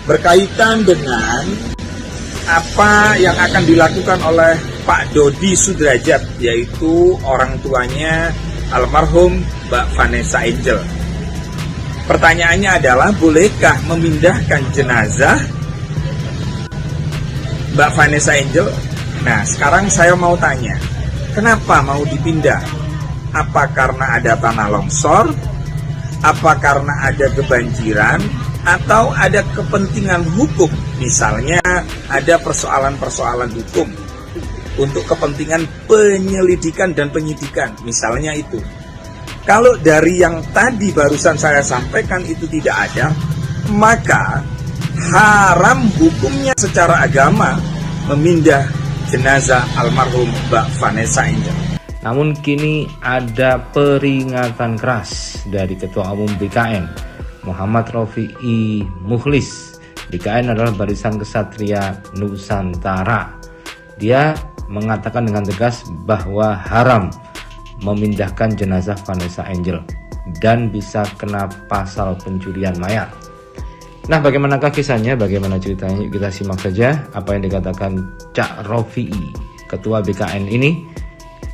berkaitan dengan apa yang akan dilakukan oleh Pak Dodi Sudrajat, yaitu orang tuanya almarhum Mbak Vanessa Angel. Pertanyaannya adalah, bolehkah memindahkan jenazah Mbak Vanessa Angel? Nah, sekarang saya mau tanya, kenapa mau dipindah? Apa karena ada tanah longsor? Apa karena ada kebanjiran? Atau ada kepentingan hukum? Misalnya ada persoalan-persoalan hukum untuk kepentingan penyelidikan dan penyidikan, misalnya itu. Kalau dari yang tadi barusan saya sampaikan itu tidak ada, maka haram hukumnya secara agama memindah jenazah almarhum Mbak Vanessa Angel. Namun kini ada peringatan keras dari Ketua Umum BKN, Muhammad Rofi'i Mukhlis. BKN adalah Barisan Kesatria Nusantara. Dia mengatakan dengan tegas bahwa haram memindahkan jenazah Vanessa Angel dan bisa kena pasal pencurian mayat. Nah, bagaimanakah kisahnya, bagaimana ceritanya? Yuk kita simak saja apa yang dikatakan Cak Rofi'i, Ketua BKN ini,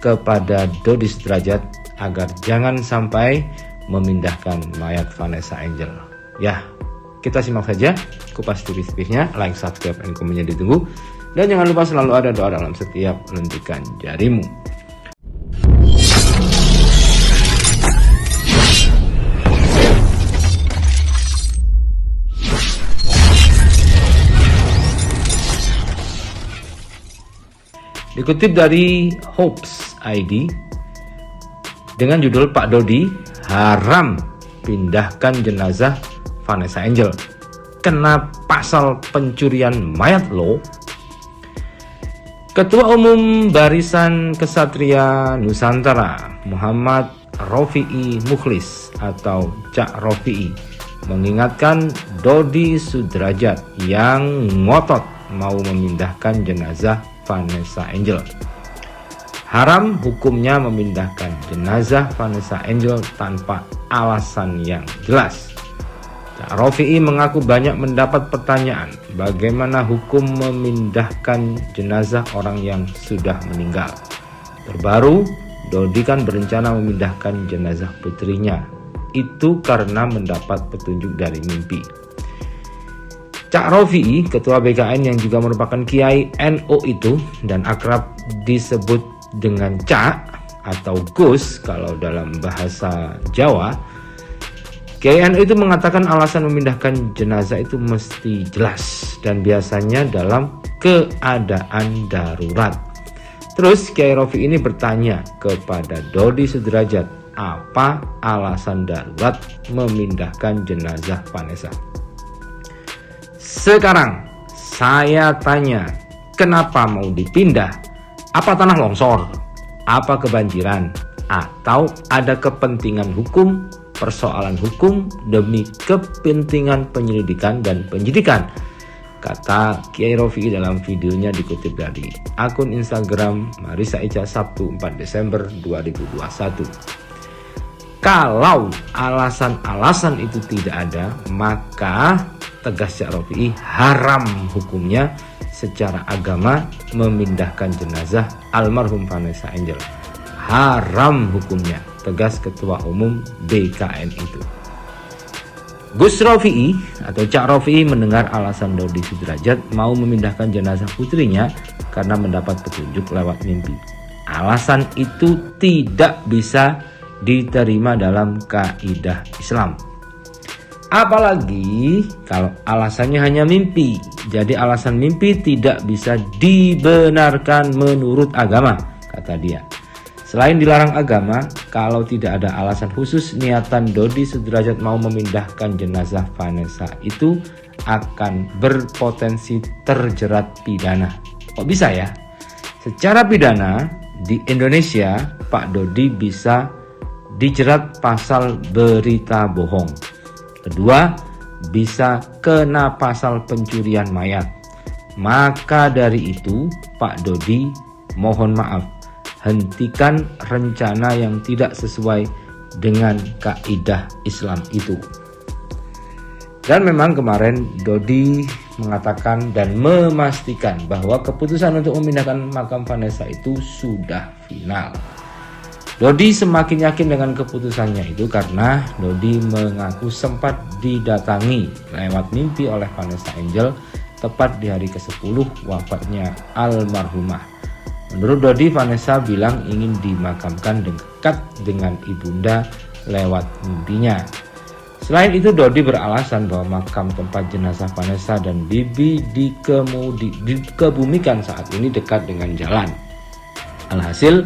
kepada Dodi Sudrajat agar jangan sampai memindahkan mayat Vanessa Angel. Ya, kita simak saja kupas tipis-tipisnya. Like, subscribe, dan komennya ditunggu. Dan jangan lupa selalu ada doa dalam setiap lentikan jarimu. Dikutip dari Hopes ID dengan judul Pak Dodi haram pindahkan jenazah Vanessa Angel, kena pasal pencurian mayat loh. Ketua Umum Barisan Kesatria Nusantara Muhammad Rofi'i Mukhlis atau Cak Rofi'i mengingatkan Dodi Sudrajat yang ngotot mau memindahkan jenazah Vanessa Angel. Haram hukumnya memindahkan jenazah Vanessa Angel tanpa alasan yang jelas. Cak Rofi'i mengaku banyak mendapat pertanyaan bagaimana hukum memindahkan jenazah orang yang sudah meninggal. Terbaru, Dodi kan berencana memindahkan jenazah putrinya. Itu karena mendapat petunjuk dari mimpi. Cak Rofi'i, Ketua BKN yang juga merupakan Kiai NU itu dan akrab disebut dengan Cak atau Gus kalau dalam bahasa Jawa, Kiai NU itu mengatakan alasan memindahkan jenazah itu mesti jelas dan biasanya dalam keadaan darurat. Terus Kiai Rofi'i ini bertanya kepada Dodi Sudrajat, apa alasan darurat memindahkan jenazah Vanessa? Sekarang saya tanya, kenapa mau dipindah? Apa tanah longsor? Apa kebanjiran? Atau ada kepentingan hukum, persoalan hukum demi kepentingan penyelidikan dan penyidikan? Kata Kiai Rofi'i dalam videonya dikutip dari akun Instagram Marissa Ica Sabtu 4 Desember 2021. Kalau alasan-alasan itu tidak ada, maka tegas Cak Rofi'i haram hukumnya secara agama memindahkan jenazah almarhum Vanessa Angel. Haram hukumnya, tegas Ketua Umum BKN itu. Gus Rofi'i atau Cak Rofi'i mendengar alasan Dodi Sudrajat mau memindahkan jenazah putrinya karena mendapat petunjuk lewat mimpi. Alasan itu tidak bisa diterima dalam kaidah Islam. Apalagi kalau alasannya hanya mimpi. Jadi alasan mimpi tidak bisa dibenarkan menurut agama, kata dia. Selain dilarang agama, kalau tidak ada alasan khusus, niatan Dodi Sudrajat mau memindahkan jenazah Vanessa itu akan berpotensi terjerat pidana. Kok bisa ya? Secara pidana di Indonesia, Pak Dodi bisa dijerat pasal berita bohong. Kedua, bisa kena pasal pencurian mayat. Maka dari itu, Pak Dodi mohon maaf, hentikan rencana yang tidak sesuai dengan kaidah Islam itu. Dan memang kemarin Dodi mengatakan dan memastikan bahwa keputusan untuk memindahkan makam Vanessa itu sudah final. Dodi semakin yakin dengan keputusannya itu karena Dodi mengaku sempat didatangi lewat mimpi oleh Vanessa Angel tepat di hari ke-10 wafatnya almarhumah. Menurut Dodi, Vanessa bilang ingin dimakamkan dekat dengan ibunda lewat mimpinya. Selain itu, Dodi beralasan bahwa makam tempat jenazah Vanessa dan Bibi dikebumikan saat ini dekat dengan jalan. Alhasil,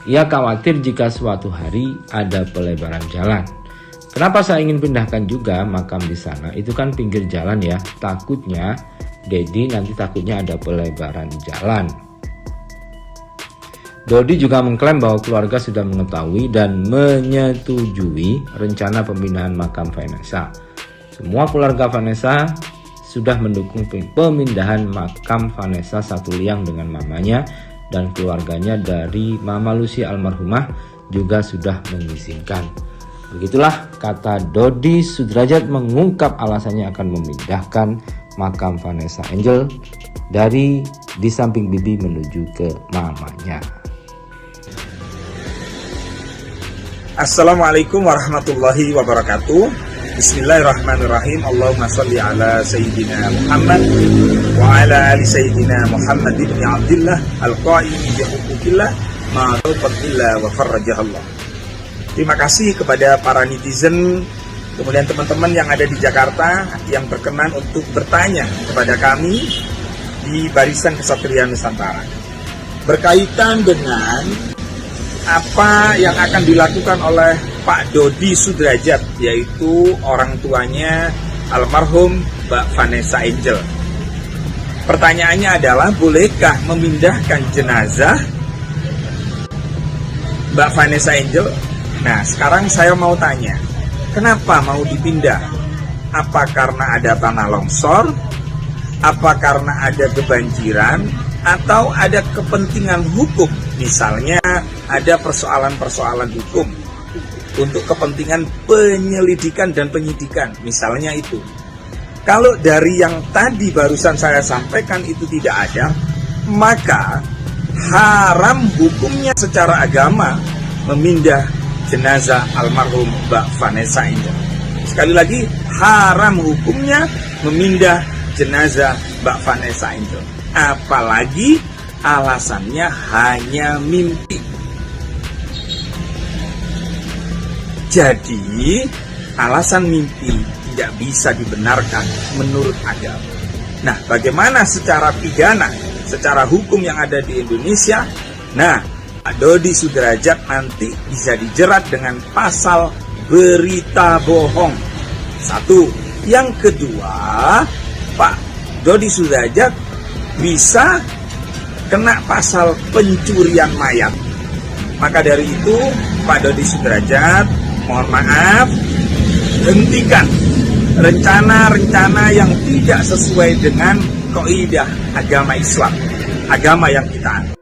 ia khawatir jika suatu hari ada pelebaran jalan. Kenapa saya ingin pindahkan juga makam di sana? Itu kan pinggir jalan ya. Takutnya, Dedi nanti takutnya ada pelebaran jalan. Dodi juga mengklaim bahwa keluarga sudah mengetahui dan menyetujui rencana pemindahan makam Vanessa. Semua keluarga Vanessa sudah mendukung pemindahan makam Vanessa satu liang dengan mamanya dan keluarganya dari Mama Lucy almarhumah juga sudah mengizinkan. Begitulah kata Dodi Sudrajat mengungkap alasannya akan memindahkan makam Vanessa Angel dari di samping Bibi menuju ke mamanya. Assalamualaikum warahmatullahi wabarakatuh. Bismillahirrahmanirrahim. Allahumma salli ala Sayyidina Muhammad wa ala ali Sayyidina Muhammad ibn Abdillah al-qa'im bi huquqillah ma tawfaqillah wa farrajahallah. Terima kasih kepada para netizen, kemudian teman-teman yang ada di Jakarta yang berkenan untuk bertanya kepada kami di Barisan Kesatria Nusantara berkaitan dengan apa yang akan dilakukan oleh Pak Dodi Sudrajat, yaitu orang tuanya almarhum Mbak Vanessa Angel. Pertanyaannya adalah, bolehkah memindahkan jenazah Mbak Vanessa Angel? Nah, sekarang saya mau tanya, kenapa mau dipindah? Apa karena ada tanah longsor? Apa karena ada kebanjiran? Atau ada kepentingan hukum? Misalnya ada persoalan-persoalan hukum untuk kepentingan penyelidikan dan penyidikan, misalnya itu. Kalau dari yang tadi barusan saya sampaikan itu tidak ada, maka haram hukumnya secara agama memindah jenazah almarhum Mbak Vanessa Angel. Sekali lagi, haram hukumnya memindah jenazah Mbak Vanessa Angel. Apalagi alasannya hanya mimpi. Jadi alasan mimpi tidak bisa dibenarkan menurut agama. Nah, bagaimana secara pidana, secara hukum yang ada di Indonesia? Nah, Pak Dodi Sudrajat nanti bisa dijerat dengan pasal berita bohong. Satu. Yang kedua, Pak Dodi Sudrajat bisa kena pasal pencurian mayat. Maka dari itu, Pak Dodi Sudrajat, mohon maaf, hentikan rencana-rencana yang tidak sesuai dengan kaidah agama Islam, agama yang kita anut.